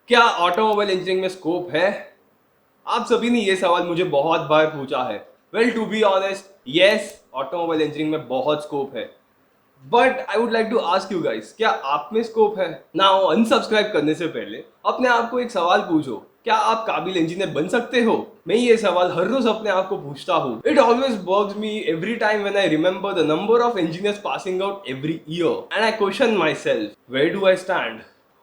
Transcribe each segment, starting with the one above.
क्या automobile engineering में scope है? आप सभी ने ये सवाल मुझे बहुत बार पूछा है। Well, to be honest, yes, automobile engineering में बहुत स्कोप है। But I would like to ask you guys, क्या आप में स्कोप है? नाउ अनसब्सक्राइब करने से पहले अपने आप को एक सवाल पूछो, क्या आप काबिल इंजीनियर बन सकते हो? मैं ये सवाल हर रोज अपने आप को पूछता हूँ। It always bugs me every time when I remember the number of engineers passing out every year and I question myself, where do I stand?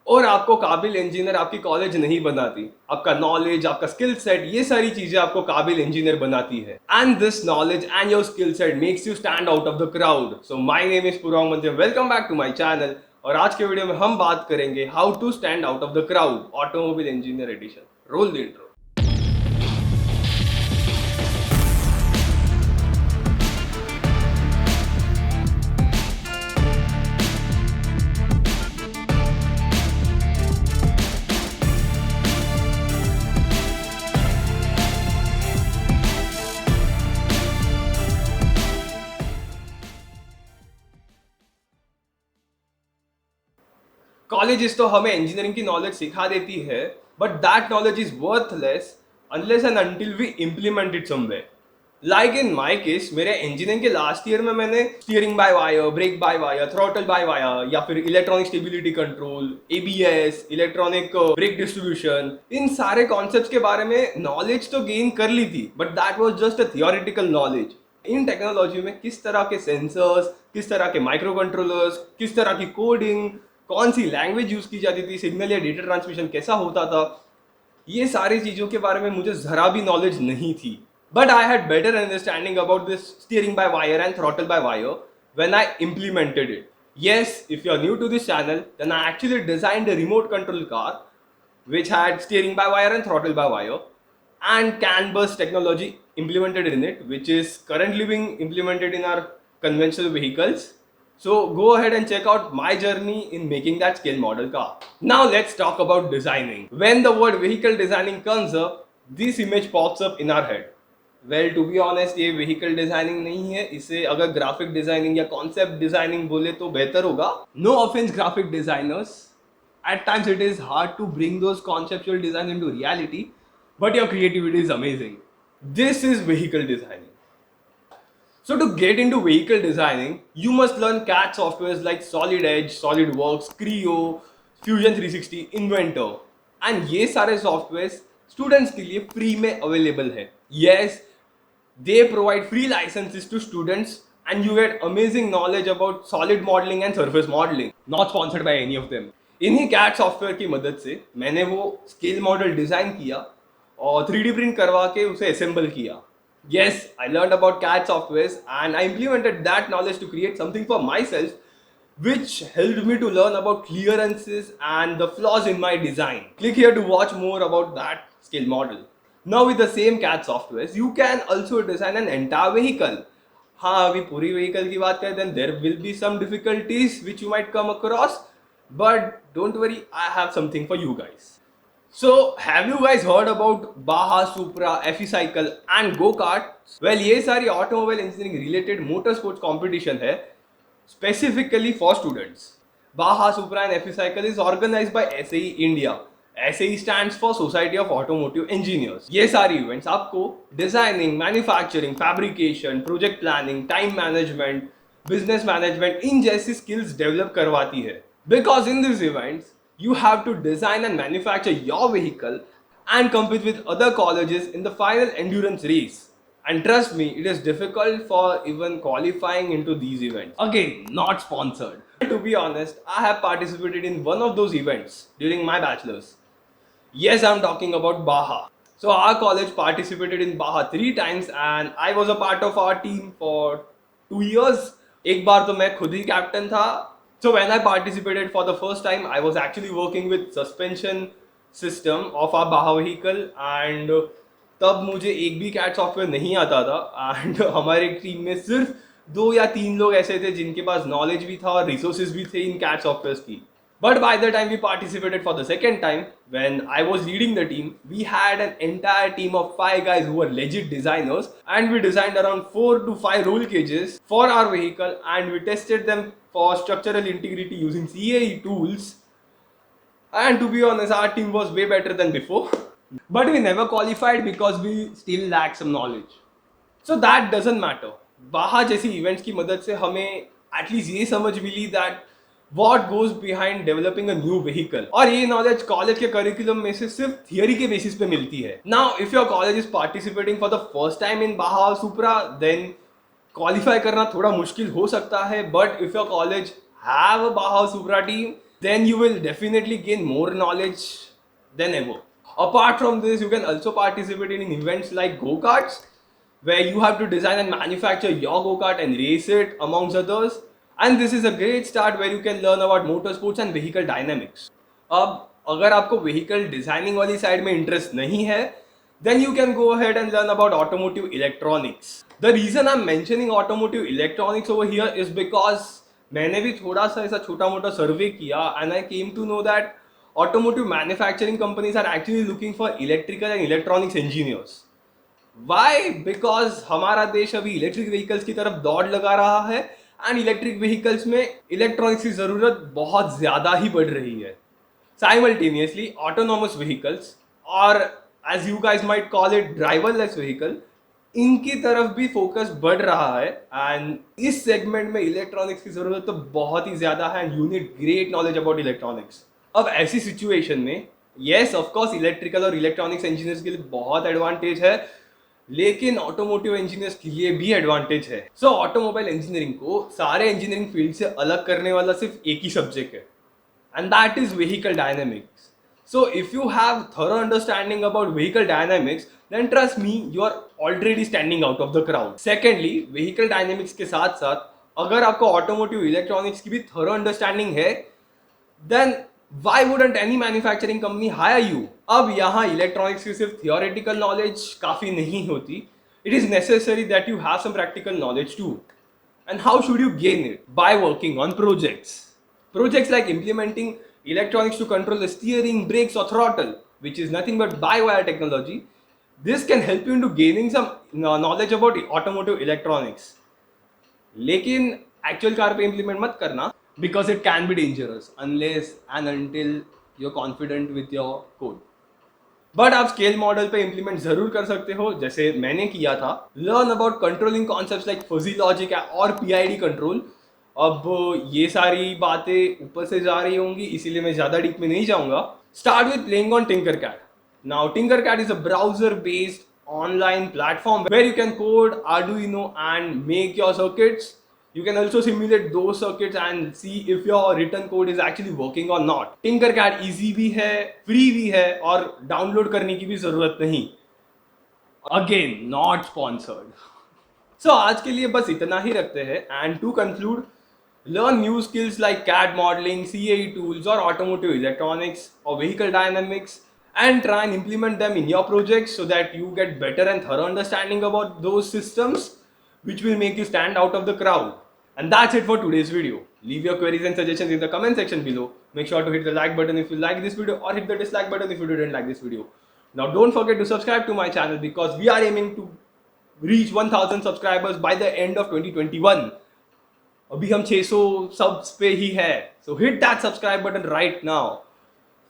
और आपको काबिल इंजीनियर आपकी कॉलेज नहीं बनाती, आपका नॉलेज, आपका स्किल सेट, ये सारी चीजें आपको काबिल इंजीनियर बनाती है। And this knowledge and your skill set makes you stand out of the crowd. So my name is Purang Mandir, welcome back to my channel. और आज के वीडियो में हम बात करेंगे how to stand out of the crowd, automobile engineer edition. Roll the intro. Colleges तो हमें engineering की नॉलेज सिखा देती है, but that knowledge is worthless unless and until we implement it somewhere. Like in my case, मेरे engineering के last year में मैंने steering by wire, brake by wire, throttle by wire या फिर electronic stability control, ABS, electronic brake distribution, इन सारे concepts के बारे में नॉलेज तो गेन कर ली थी, but that was just a theoretical knowledge. In technology में किस तरह के सेंसर्स, किस तरह के माइक्रो कंट्रोलर्स, किस तरह की कोडिंग, कौन सी लैंग्वेज यूज की जाती थी, सिग्नल या डेटा ट्रांसमिशन कैसा होता था, ये सारी चीजों के बारे में मुझे जरा भी नॉलेज नहीं थी। But I had better understanding about this steering by wire and throttle by wire when I implemented it. Yes, if you are new to this channel, then I actually designed a remote control car which had steering by wire and throttle by wire and CAN bus technology implemented in it, which is currently being implemented in our conventional vehicles. So go ahead and check out my journey in making that scale model car. Now let's talk about designing. When the word vehicle designing comes up, this image pops up in our head. Well to be honest, ये vehicle designing नहीं है, इसे अगर graphic designing या concept designing बोले तो बेहतर होगा। No offence graphic designers, at times it is hard to bring those conceptual design into reality, but your creativity is amazing. This is vehicle designing. So to get into vehicle designing, you must learn CAD softwares like Solid Edge, SolidWorks, Creo, Fusion 360, Inventor. And ये सारे software students के लिए free में available है। Yes, they provide free licenses to students and you get amazing knowledge about solid modeling and surface modeling. Not sponsored by any of them. इन्हीं CAD software की मदद से मैंने वो स्केल मॉडल डिजाइन किया और 3D प्रिंट करवा के उसे असेंबल किया। Yes, I learned about CAD softwares and I implemented that knowledge to create something for myself, which helped me to learn about clearances and the flaws in my design. Click here to watch more about that scale model. Now with the same CAD softwares, you can also design an entire vehicle. हाँ, अभी पूरी vehicle की बात करें, then there will be some difficulties which you might come across, but don't worry, I have something for you guys. So, have you guys heard about Baja, Supra, FE Cycle and Go-Kart? Well, ये सारी automobile engineering related motor sports competition है specifically for students. Baja, Supra and FE Cycle is organized by SAE India. SAE stands for Society of Automotive Engineers. ये सारी events आपको designing, manufacturing, fabrication, project planning, time management, business management, इन जैसी skills develop करवाती है। Because in these events, you have to design and manufacture your vehicle and compete with other colleges in the final endurance race. And trust me, it is difficult for even qualifying into these events. Again, not sponsored. To be honest, I have participated in one of those events during my bachelor's. Yes, I'm talking about Baja. So our college participated in Baja 3 times and I was a part of our team for 2 years. एक बार तो मैं खुद ही captain था. So when I participated for the first time, I was actually working with suspension system of our Baja vehicle and तब मुझे एक भी CAD software नहीं आता था एंड हमारे टीम में सिर्फ 2 या 3 लोग ऐसे थे जिनके पास नॉलेज भी था और रिसोर्सेज भी थे इन CAD सॉफ्टवेयर की. But by the time we participated for the second time, when I was leading the team, we had an entire team of 5 guys who were legit designers and we designed around 4 to 5 roll cages for our vehicle and we tested them for structural integrity using CAE tools. And to be honest, our team was way better than before. But we never qualified because we still lack some knowledge. So that doesn't matter. बाहा जैसी events की मदद से हमें at least ये समझ मिली that what goes behind developing a new vehicle, और ये नॉलेज कॉलेज के करिकुलम में से सिर्फ थियोरी के बेसिस पे मिलती है. Now if your college is participating for the first time in बाहा सुप्रा, देन क्वालिफाई करना थोड़ा मुश्किल हो सकता है. But if your college have a बाहा सुप्रा team, then you will definitely gain more knowledge than ever. Apart from this, you can also participate in events like go-karts, where you have to design and manufacture your go-kart and race it amongst others. And this is a great start where you can learn about motorsports and vehicle dynamics. अब अगर आपको vehicle designing वाली side में interest नहीं है, then you can go ahead and learn about automotive electronics. The reason I'm mentioning automotive electronics over here is because मैंने भी थोड़ा सा ऐसा छोटा मोटा सर्वे किया and I came to know that automotive manufacturing companies are actually looking for electrical and electronics engineers. Why? Because हमारा देश अभी इलेक्ट्रिक व्हीकल्स की तरफ दौड़ लगा रहा है एंड इलेक्ट्रिक व्हीकल्स में इलेक्ट्रॉनिक्स की जरूरत बहुत ज्यादा ही बढ़ रही है. साइमल्टेनियसली ऑटोनोमस व्हीकल्स, और as you guys might call it driverless vehicle, इनकी तरफ भी फोकस बढ़ रहा है. एंड इस सेगमेंट में इलेक्ट्रॉनिक्स की जरूरत तो बहुत ही ज्यादा है and you need great knowledge about electronics. अब ऐसी सिचुएशन में येस ऑफ कोर्स इलेक्ट्रिकल और इलेक्ट्रॉनिक्स इंजीनियर्स के लिए बहुत एडवांटेज है, लेकिन ऑटोमोटिव इंजीनियर्स के लिए भी एडवांटेज है. सो ऑटोमोबाइल इंजीनियरिंग को सारे इंजीनियरिंग फील्ड से अलग करने वाला सिर्फ एक ही सब्जेक्ट है, and that is vehicle dynamics. So if you have thorough understanding about vehicle dynamics, then trust me, you are already standing out of the crowd. Secondly, vehicle dynamics के साथ साथ अगर आपको automotive electronics की भी thorough understanding है, then why wouldn't any manufacturing company hire you? अब यहाँ electronics की सिर्फ theoretical knowledge काफी नहीं होती. It is necessary that you have some practical knowledge too. And how should you gain it? By working on projects. Projects like implementing electronics to control the steering, brakes or throttle, which is nothing but by-wire technology. This can help you into gaining some knowledge about automotive electronics. लेकिन actual car पे implement मत करना, because it can be dangerous unless and until you're confident with your code. But आप scale model पे implement जरूर कर सकते हो, जैसे मैंने किया था. Learn about controlling concepts like fuzzy logic और पीआईडी कंट्रोल. अब ये सारी बातें ऊपर से जा रही होंगी, इसीलिए मैं ज्यादा डीप में नहीं जाऊंगा. Start with playing on Tinkercad. Now Tinkercad is a browser based online platform where you can code Arduino and make your circuits. You can also simulate those circuits and see if your written code is actually working or not. Tinkercad easy भी है, free भी है, और download करने की भी जरूरत नहीं. Again, not sponsored. So आज के लिए बस इतना ही रखते हैं. And to conclude, learn new skills like CAD modeling, CAE tools or automotive electronics or vehicle dynamics and try and implement them in your projects so that you get better and thorough understanding about those systems, which will make you stand out of the crowd. And that's it for today's video. Leave your queries and suggestions in the comment section below. Make sure to hit the like button if you like this video, or hit the dislike button if you didn't like this video. Now don't forget to subscribe to my channel because we are aiming to reach 1000 subscribers by the end of 2021. अभी हम 600 subs पे ही है. So hit that subscribe button right now.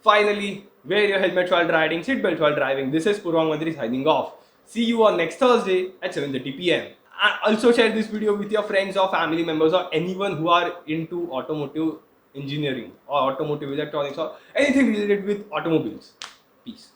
Finally, wear your helmet while riding, seat belt while driving. This is Purvang Mandri signing off. See you on next Thursday at 7:30 p.m. Also share this video with your friends or family members or anyone who are into automotive engineering or automotive electronics or anything related with automobiles. Peace.